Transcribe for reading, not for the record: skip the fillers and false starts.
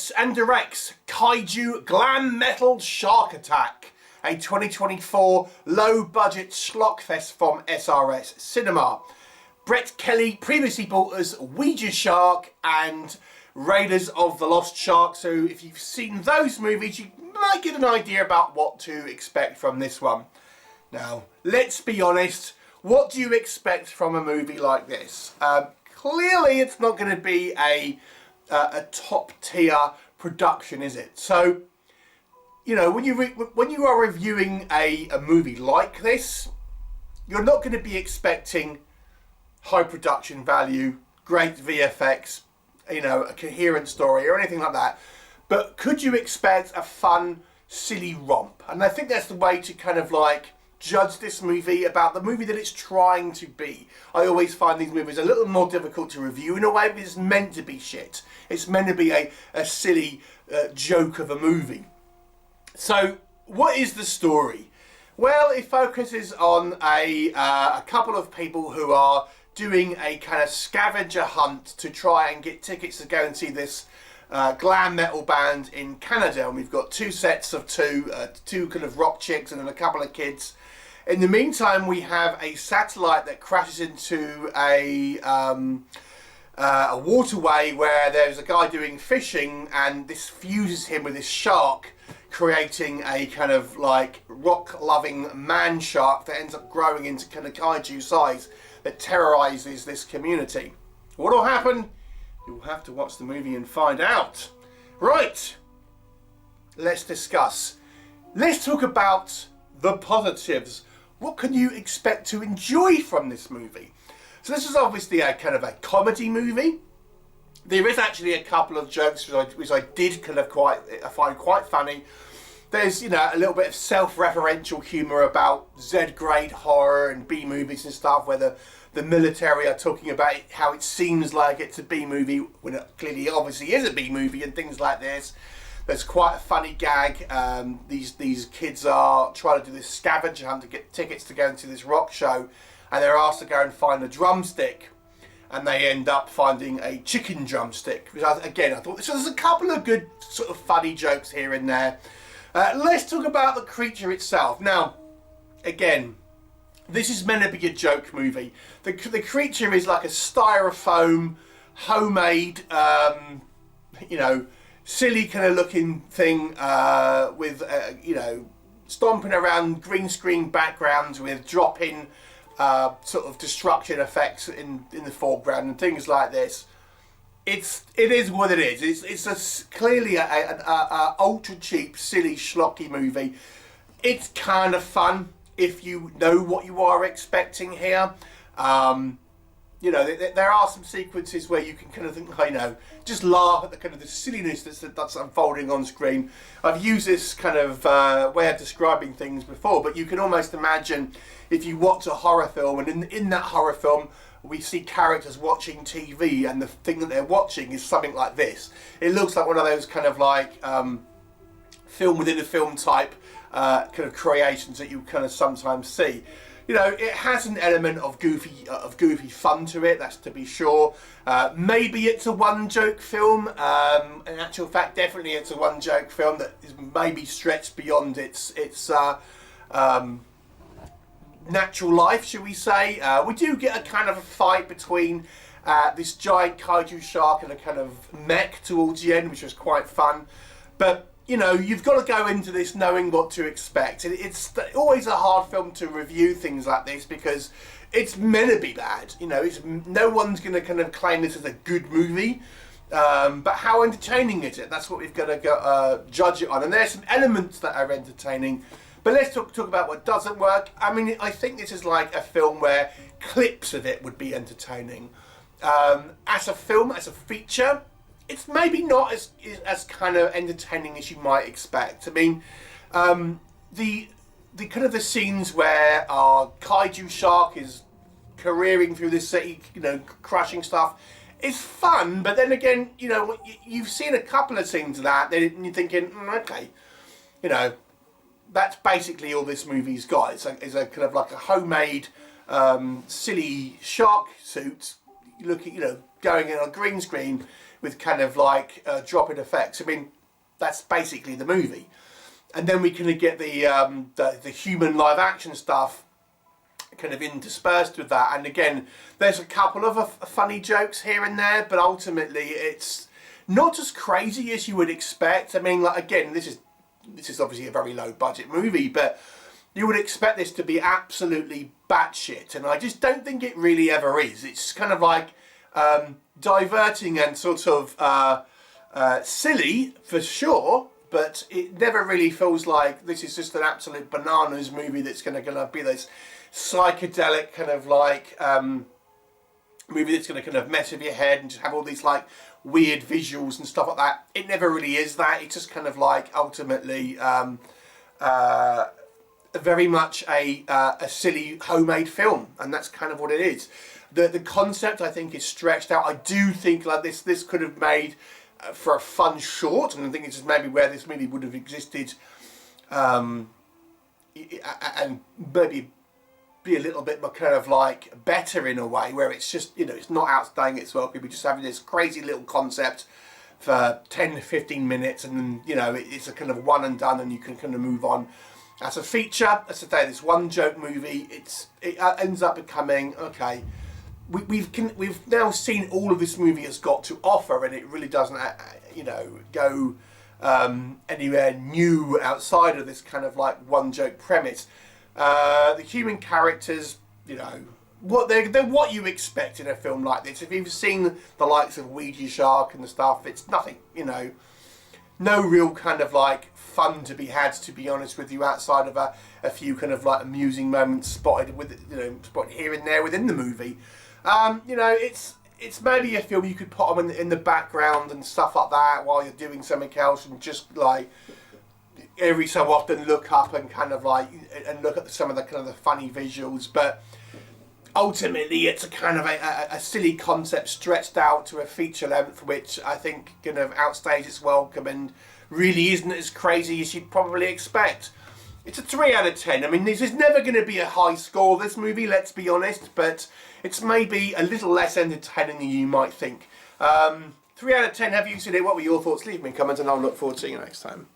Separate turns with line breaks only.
writes and directs Kaiju Glam Metal Shark Attack, a 2024 low-budget schlockfest from SRS Cinema. Brett Kelly previously brought us Ouija Shark and Raiders of the Lost Shark, so if you've seen those movies, you might get an idea about what to expect from this one. Now, let's be honest, what do you expect from a movie like this? Clearly, it's not going to be a top-tier production, is it? So, you know, when you are reviewing a movie like this, you're not going to be expecting high production value, great VFX, you know, a coherent story or anything like that. But could you expect a fun, silly romp? And I think that's the way to kind of like judge this movie, about the movie that it's trying to be. I always find these movies a little more difficult to review in a way, because it's meant to be shit. It's meant to be a silly joke of a movie. So, what is the story? Well, it focuses on a couple of people who are doing a kind of scavenger hunt to try and get tickets to go and see this glam metal band in Canada. And we've got two sets of two kind of rock chicks and then a couple of kids. In the meantime, we have a satellite that crashes into a waterway where there's a guy doing fishing, and this fuses him with this shark, creating a kind of like rock-loving man shark that ends up growing into kind of kaiju size that terrorizes this community. What will happen? You'll have to watch the movie and find out. Right, let's discuss. Let's talk about the positives. What can you expect to enjoy from this movie? So this is obviously a kind of a comedy movie. There is actually a couple of jokes which I did kind of find quite funny. There's, you know, a little bit of self-referential humour about Z-grade horror and B-movies and stuff, where the military are talking about how it seems like it's a B-movie when it clearly obviously is a B-movie and things like this. There's quite a funny gag. These kids are trying to do this scavenger hunt to get tickets to go into this rock show, and they're asked to go and find a drumstick, and they end up finding a chicken drumstick. Which again, I thought so. There's a couple of good sort of funny jokes here and there. Let's talk about the creature itself. Now, again, this is meant to be a joke movie. The creature is like a styrofoam, homemade, you know, silly kind of looking thing with, you know, stomping around green screen backgrounds with drop-in sort of destruction effects in the foreground and things like this. It is what it is. It's clearly an ultra cheap, silly, schlocky movie. It's kind of fun if you know what you are expecting here. You know, there are some sequences where you can kind of think, you know, just laugh at the kind of the silliness that's unfolding on screen. I've used this kind of way of describing things before, but you can almost imagine if you watch a horror film, and in that horror film we see characters watching TV, and the thing that they're watching is something like this. It looks like one of those kind of like film within a film type kind of creations that you kind of sometimes see. You know, it has an element of goofy fun to it, that's to be sure. Maybe it's a one-joke film. In actual fact, definitely it's a one-joke film that is maybe stretched beyond its natural life, shall we say. We do get a kind of a fight between this giant kaiju shark and a kind of mech towards the end, which was quite fun. But you know, you've got to go into this knowing what to expect. It's always a hard film to review things like this because it's meant to be bad. You know, no one's going to kind of claim this as a good movie. But how entertaining is it? That's what we've got to judge it on. And there's some elements that are entertaining. But let's talk about what doesn't work. I mean, I think this is like a film where clips of it would be entertaining. As a film, as a feature, it's maybe not as kind of entertaining as you might expect. I mean, the kind of the scenes where our kaiju shark is careering through the city, you know, crushing stuff, is fun. But then again, you know, you've seen a couple of scenes of that, and you're thinking, okay, you know, that's basically all this movie's got. It's a kind of like a homemade, silly shark suit, looking, you know, going in on a green screen with kind of like drop-in effects. I mean, that's basically the movie. And then we kind of get the human live action stuff kind of interspersed with that. And again, there's a couple of funny jokes here and there, but ultimately it's not as crazy as you would expect. I mean, like, again, this is obviously a very low budget movie, but you would expect this to be absolutely batshit, and I just don't think it really ever is. It's kind of like diverting and sort of silly for sure, but it never really feels like this is just an absolute bananas movie that's going to be this psychedelic kind of like movie that's going to kind of mess with your head and just have all these like weird visuals and stuff like that. It never really is that. It's just kind of like ultimately very much a silly homemade film, and that's kind of what it is. The concept, I think, is stretched out. I do think like this could have made for a fun short, and I think it's just maybe where this movie would have existed, and maybe be a little bit more kind of like better in a way, where it's just, you know, it's not outstaying its welcome. We're just having this crazy little concept for 10 to 15 minutes, and then, you know, it's a kind of one and done, and you can kind of move on. As a feature, as I say, this one joke movie, it ends up becoming, okay, we've now seen all of this movie has got to offer, and it really doesn't, you know, go anywhere new outside of this kind of like one joke premise. The human characters, you know, they're what you expect in a film like this. If you've seen the likes of Ouija Shark and the stuff, it's nothing, you know, no real kind of like fun to be had, to be honest with you, outside of a few kind of like amusing moments spotted with, you know, spotted here and there within the movie. You know, it's maybe a film you could put on in the background and stuff like that while you're doing something else, and just like every so often look up and kind of like and look at some of the kind of the funny visuals. But ultimately, it's a kind of a silly concept stretched out to a feature length, which I think kind of outstays its welcome and really isn't as crazy as you'd probably expect. It's a 3 out of 10. I mean, this is never going to be a high score, this movie, let's be honest, but it's maybe a little less entertaining than you might think. 3 out of 10, have you seen it? What were your thoughts? Leave me in comments and I'll look forward to seeing you next time.